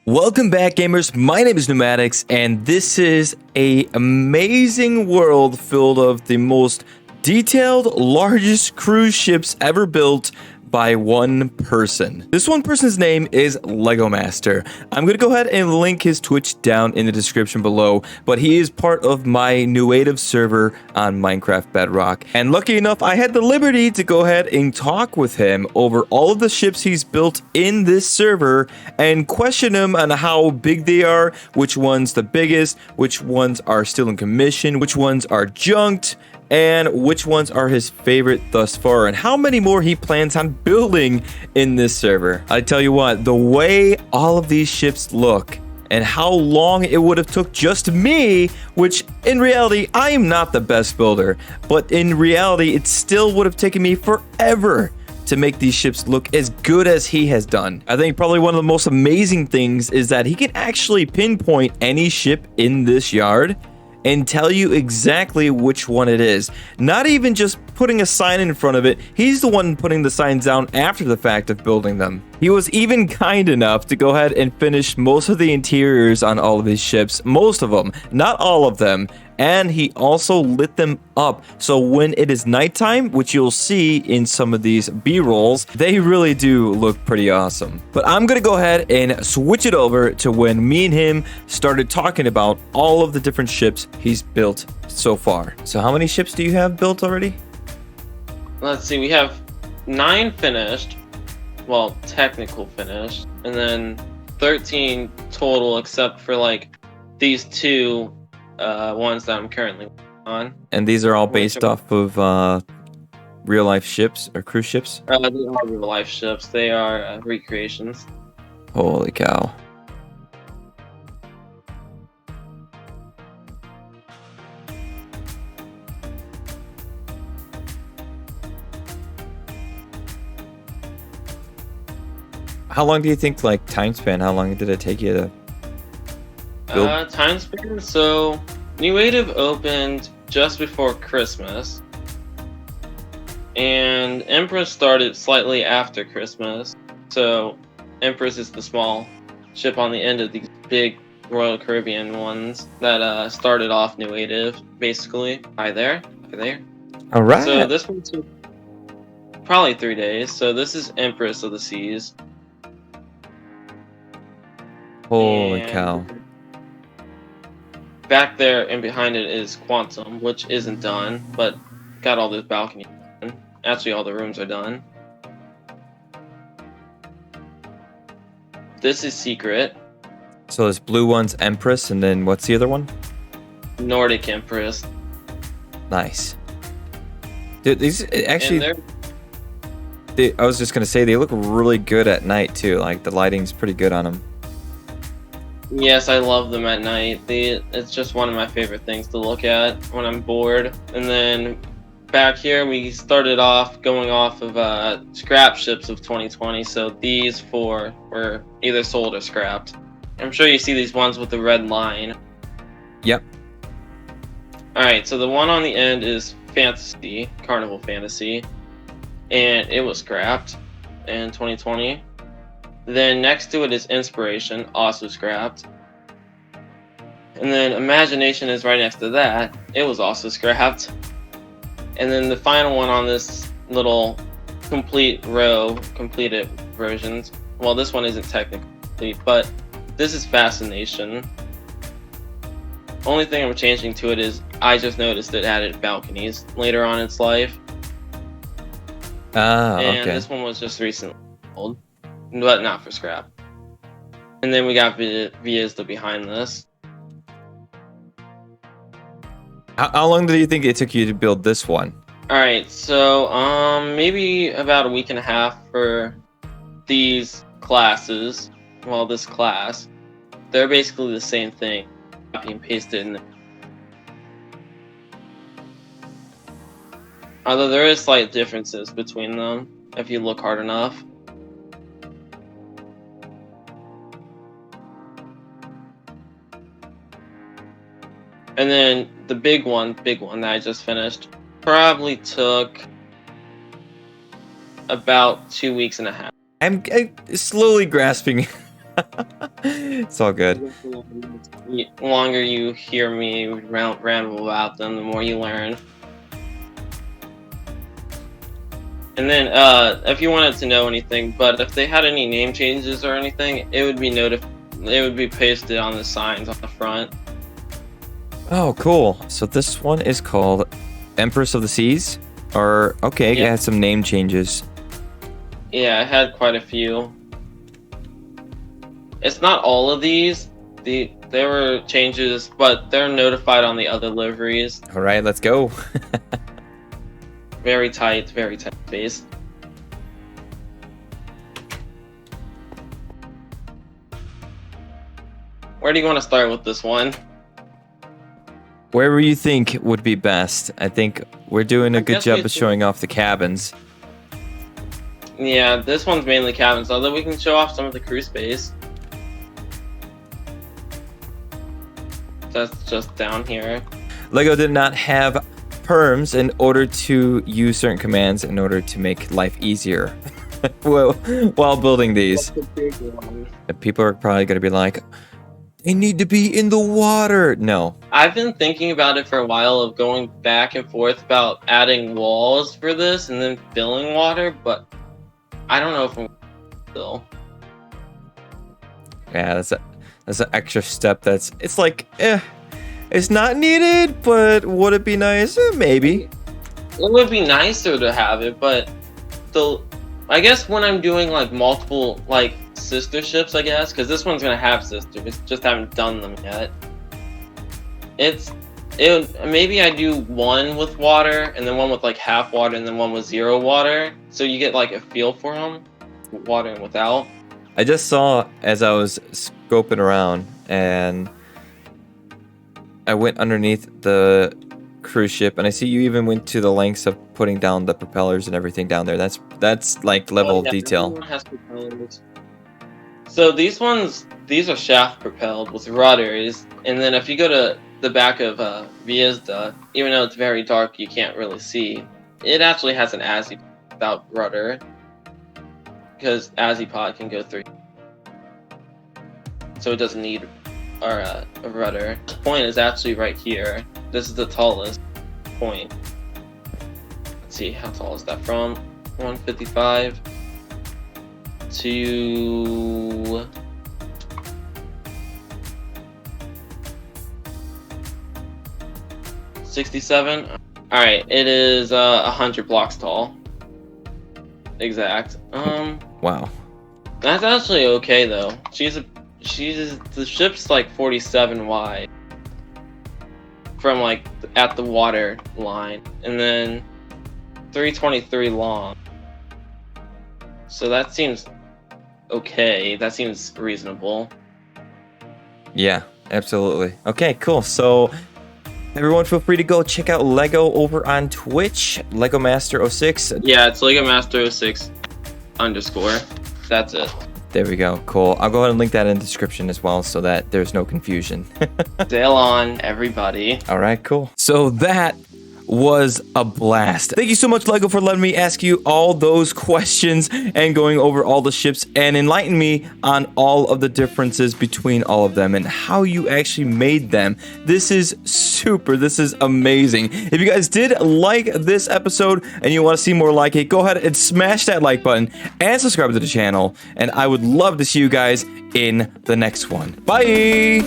Welcome back, gamers. My name is Neumatix, and this is an amazing world filled of the most detailed, largest cruise ships ever built by one person. This one person's name is Lego Master. I'm going to go ahead and link his Twitch down in the description below, but he is part of my Neumatix server on Minecraft Bedrock. And lucky enough, I had the liberty to go ahead and talk with him over all of the ships he's built in this server and question him on how big they are, which one's the biggest, which ones are still in commission, which ones are junked, and which ones are his favorite thus far, and how many more he plans on building in this server. I tell you what, the way all of these ships look and how long it would have took just me, which in reality, I am not the best builder, but in reality, it still would have taken me forever to make these ships look as good as he has done. I think probably one of the most amazing things is that he can actually pinpoint any ship in this yard and tell you exactly which one it is. Not even just putting a sign in front of it, he's the one putting the signs down after the fact of building them. He was even kind enough to go ahead and finish most of the interiors on all of his ships, most of them, not all of them, and he also lit them up. So when it is nighttime, which you'll see in some of these B-rolls, they really do look pretty awesome. But I'm gonna go ahead and switch it over to when me and him started talking about all of the different ships he's built so far. So how many ships do you have built already? Let's see, we have 9 finished, well, technical finished, and then 13 total except for like these 2 ones that I'm currently on. And these are all based off of real life ships or cruise ships? They are real life ships, they are recreations. Holy cow. How long do you think, like, time span, how long did it take you to build? Time span, so Neumatix opened just before Christmas, and Empress started slightly after Christmas. So Empress is the small ship on the end of these big Royal Caribbean ones that started off Neumatix, basically. Hi there. Hi there. All right. So this one took probably 3 days. So this is Empress of the Seas. Holy And cow. back there and behind it is Quantum, which isn't done, but got all those balconies done. Actually, all the rooms are done. This is Secret. So this blue one's Empress, and then what's the other one? Nordic Empress. Nice. Dude, these And actually, I was just gonna say, they look really good at night too. Like the lighting's pretty good on them. yes, I love them at night. It's just one of my favorite things to look at when I'm bored. And then back here, we started off going off of scrap ships of 2020. So these 4 were either sold or scrapped. I'm sure you see these ones with the red line. Yep. Alright, so the one on the end is Fantasy, Carnival Fantasy. And it was scrapped in 2020. Then next to it is Inspiration, also scrapped. And then Imagination is right next to that. It was also scrapped. And then the final one on this little complete row, completed versions. Well, this one isn't technically complete, but this is Fascination. Only thing I'm changing to it is I just noticed it added balconies later on in its life. Ah, And okay. this one was just recently sold, but not for scrap. And then we got Viazda behind this. How long do you think it took you to build this one? Alright, so maybe about a week and a half for these classes. Well, this class. They're basically the same thing. Copy and paste it in. Although there is slight differences between them if you look hard enough. And then the big one that I just finished, probably took about 2 weeks and a half. I'm slowly grasping It's all good. The longer you hear me ramble about them, the more you learn. And then, if you wanted to know anything, but if they had any name changes or anything, it would be It would be pasted on the signs on the front. Oh, cool. So this one is called Empress of the Seas? Or, okay, Yeah. it had some name changes. Yeah, I had quite a few. It's not all of these. There were changes, but they're notified on the other liveries. All right, let's go. Very tight space. Where do you want to start with this one? Wherever you think would be best. I think we're doing a good guess job we of should- showing off the cabins. Yeah, this one's mainly cabins, although we can show off some of the crew space. That's just down here. Lego did not have perms in order to use certain commands in order to make life easier while building these. And people are probably going to be like, they need to be in the water. No. I've been thinking about it for a while of going back and forth about adding walls for this and then filling water, but I don't know if I'm still. Yeah, that's an extra step. It's like, it's not needed, but would it be nice? Maybe. It would be nicer to have it, but I guess when I'm doing like multiple like sister ships, I guess, because this one's gonna have sisters, just haven't done them yet. Maybe I do one with water and then one with like half water and then one with 0 water, so you get like a feel for them, water and without. I just saw as I was scoping around, and I went underneath the cruise ship, and I see you even went to the lengths of putting down the propellers and everything down there. That's like level of detail. Everyone has propellers. So these are shaft propelled with rudders, and then if you go to the back of Viesda, even though it's very dark, you can't really see. It actually has an Azipod without rudder, because Azipod can go through, so it doesn't need a rudder. The point is actually right here. This is the tallest point. Let's see, how tall is that from 155 to 67. All right, it is 100 blocks tall. Exact. Wow. That's actually okay though. The ship's like 47 wide from like at the water line, and then 323 long. So that seems okay. That seems reasonable. Yeah, absolutely. Okay, cool. So everyone feel free to go check out Lego over on Twitch, Lego Master 06. Yeah, it's Lego Master 06 _ That's it. There we go. Cool. I'll go ahead and link that in the description as well so that there's no confusion. Sail on, everybody. All right, cool. So that was a blast. Thank you so much, Lego, for letting me ask you all those questions and going over all the ships and enlighten me on all of the differences between all of them and how you actually made them. This is super. This is amazing. If you guys did like this episode and you want to see more like it, go ahead and smash that like button and subscribe to the channel. And I would love to see you guys in the next one. Bye!